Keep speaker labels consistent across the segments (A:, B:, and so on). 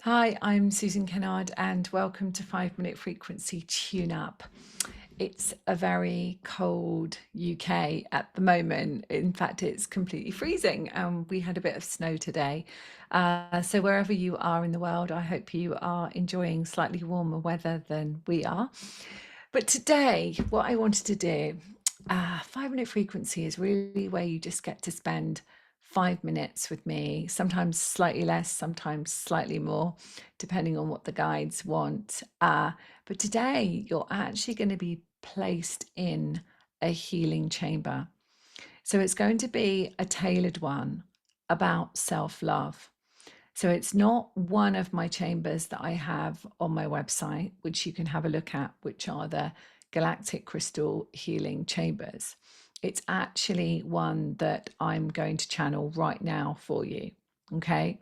A: Hi, I'm Susan Kennard, and welcome to 5 Minute Frequency Tune Up. It's a very cold UK at the moment. In fact, it's completely freezing. We had a bit of snow today. So, wherever you are in the world, I hope you are enjoying slightly warmer weather than we are. But today, what I wanted to do, 5 minute frequency is really where you just get to spend 5 minutes with me, sometimes slightly less, sometimes slightly more, depending on what the guides want. But today, you're actually going to be placed in a healing chamber. So it's going to be a tailored one about self love. So it's not one of my chambers that I have on my website, which you can have a look at, which are the Galactic Crystal Healing Chambers. It's actually one that I'm going to channel right now for you. Okay.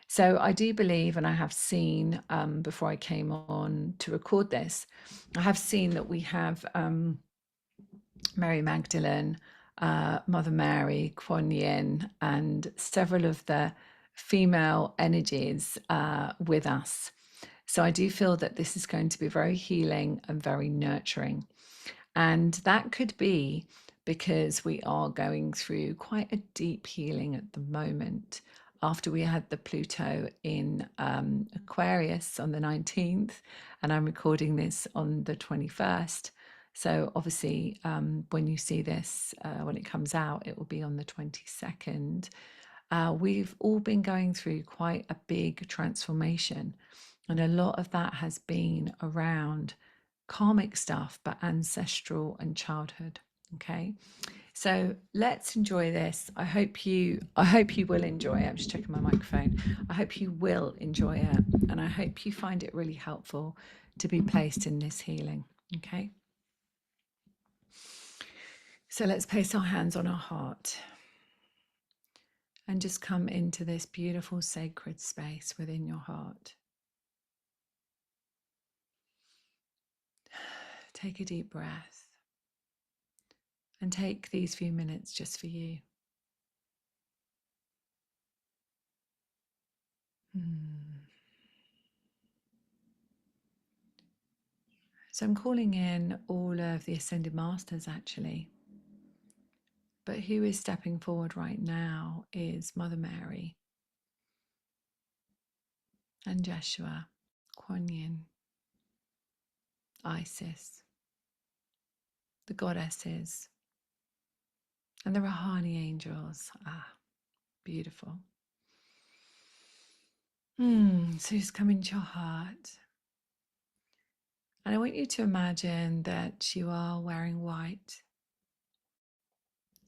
A: So I do believe, and I have seen before I came on to record this, I have seen that we have Mary Magdalene, Mother Mary, Kuan Yin, and several of the female energies with us. So I do feel that this is going to be very healing and very nurturing. And that could be because we are going through quite a deep healing at the moment after we had the Pluto in Aquarius on the 19th, and I'm recording this on the 21st. So, obviously, when you see this, when it comes out, it will be on the 22nd. We've all been going through quite a big transformation, and a lot of that has been around karmic stuff, but ancestral and childhood. Okay. So let's enjoy this. I hope you will enjoy it. I'm just checking my microphone. I hope you will enjoy it. And I hope you find it really helpful to be placed in this healing. Okay. So let's place our hands on our heart and just come into this beautiful sacred space within your heart. Take a deep breath and take these few minutes just for you. So I'm calling in all of the Ascended Masters actually. But who is stepping forward right now is Mother Mary and Jeshua, Kuan Yin, Isis, the goddesses, and the Rahanni Angels. Beautiful. So just come into your heart. And I want you to imagine that you are wearing white.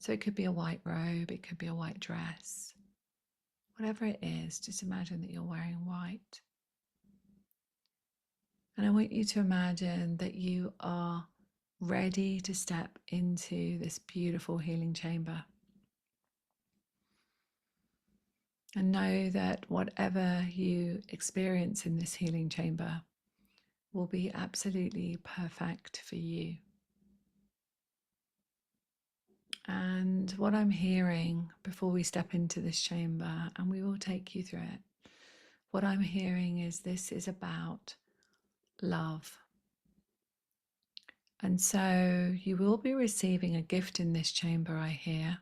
A: So it could be a white robe, it could be a white dress. Whatever it is, just imagine that you're wearing white. And I want you to imagine that you are ready to step into this beautiful healing chamber. And know that whatever you experience in this healing chamber will be absolutely perfect for you. And what I'm hearing before we step into this chamber, and we will take you through it, what I'm hearing is this is about love. And so you will be receiving a gift in this chamber, I hear.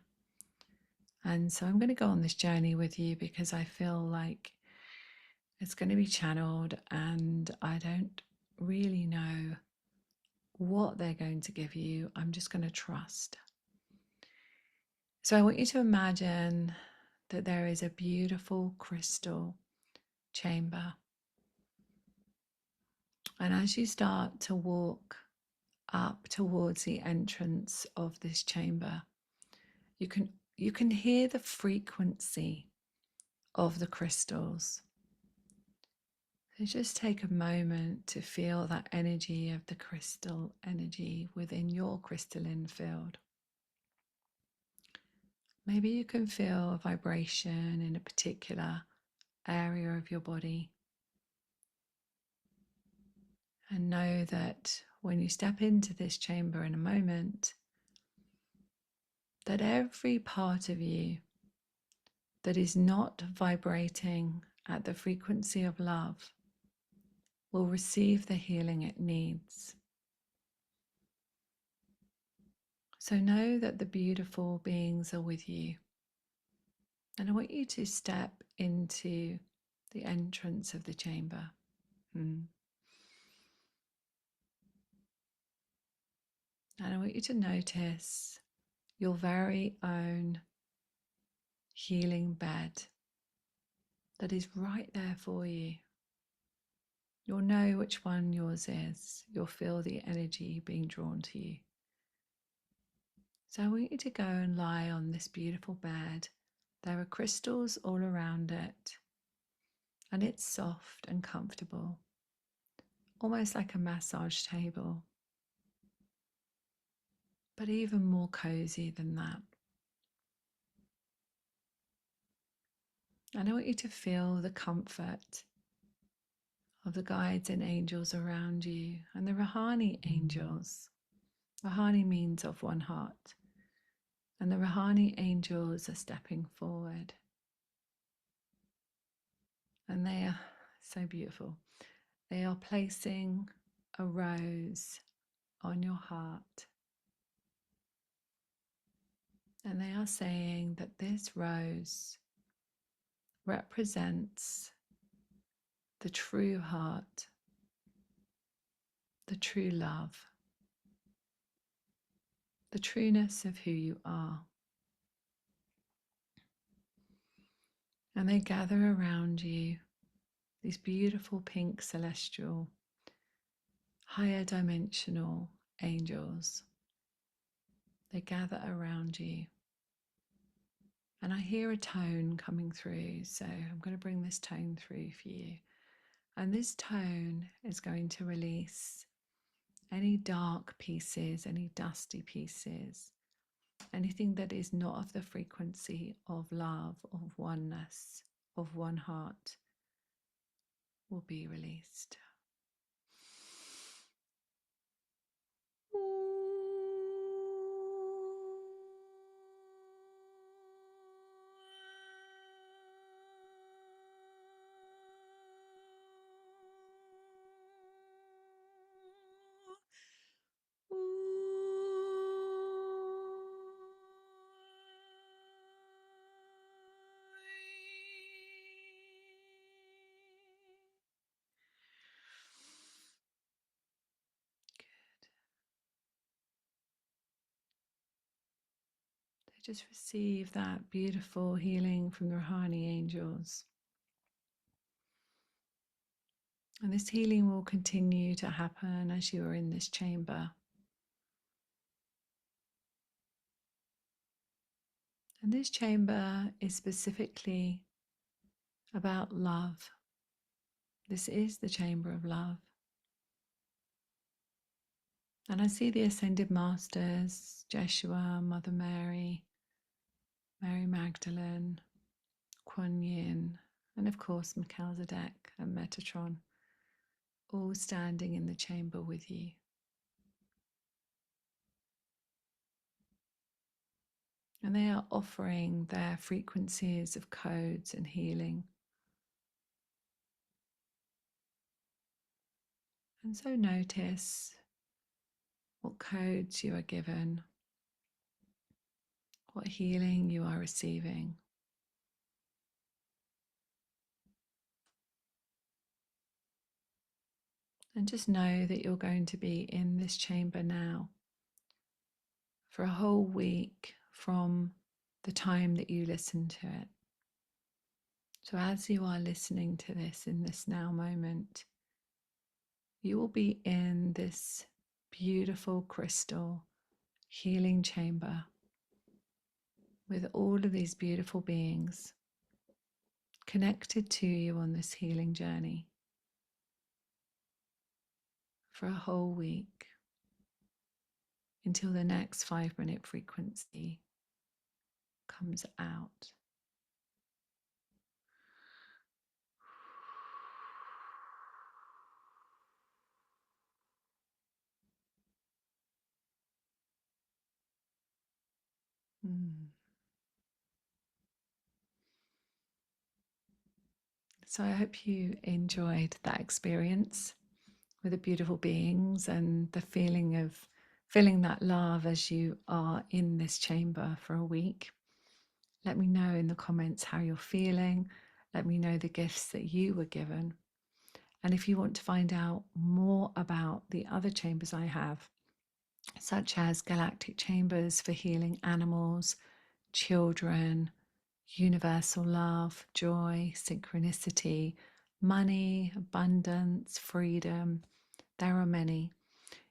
A: And so I'm going to go on this journey with you because I feel like it's going to be channeled and I don't really know what they're going to give you. I'm just going to trust. So I want you to imagine that there is a beautiful crystal chamber. And as you start to walk up towards the entrance of this chamber, you can hear the frequency of the crystals. So just take a moment to feel that energy of the crystal energy within your crystalline field. Maybe you can feel a vibration in a particular area of your body. And know that when you step into this chamber in a moment, that every part of you that is not vibrating at the frequency of love will receive the healing it needs. So know that the beautiful beings are with you. And I want you to step into the entrance of the chamber. And I want you to notice your very own healing bed that is right there for you. You'll know which one yours is. You'll feel the energy being drawn to you. So I want you to go and lie on this beautiful bed. There are crystals all around it, and it's soft and comfortable, almost like a massage table, but even more cozy than that. And I want you to feel the comfort of the guides and angels around you and the Rahanni Angels. Rahanni means of one heart. And the Rahanni Angels are stepping forward. And they are so beautiful. They are placing a rose on your heart. And they are saying that this rose represents the true heart, the true love, the trueness of who you are. And they gather around you, these beautiful pink celestial, higher dimensional angels. They gather around you. And I hear a tone coming through, so I'm going to bring this tone through for you. And this tone is going to release any dark pieces, any dusty pieces, anything that is not of the frequency of love, of oneness, of one heart will be released. Just receive that beautiful healing from the Rahanni Angels. And this healing will continue to happen as you are in this chamber. And this chamber is specifically about love. This is the chamber of love. And I see the Ascended Masters, Jeshua, Mother Mary, Mary Magdalene, Kuan Yin, and of course Melchizedek and Metatron, all standing in the chamber with you. And they are offering their frequencies of codes and healing. And so notice what codes you are given, what healing you are receiving. And just know that you're going to be in this chamber now for a whole week from the time that you listen to it. So as you are listening to this in this now moment, you will be in this beautiful crystal healing chamber with all of these beautiful beings connected to you on this healing journey for a whole week until the next 5-minute frequency comes out. So I hope you enjoyed that experience with the beautiful beings and the feeling of feeling that love as you are in this chamber for a week. Let me know in the comments how you're feeling. Let me know the gifts that you were given. And if you want to find out more about the other chambers I have, such as galactic chambers for healing animals, children, universal love, joy, synchronicity, money, abundance, freedom. There are many.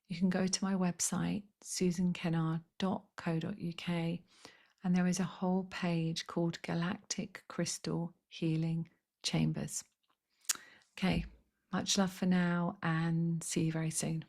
A: You can go to my website, susankennard.co.uk, and there is a whole page called Galactic Crystal Healing Chambers. Okay, much love for now and see you very soon.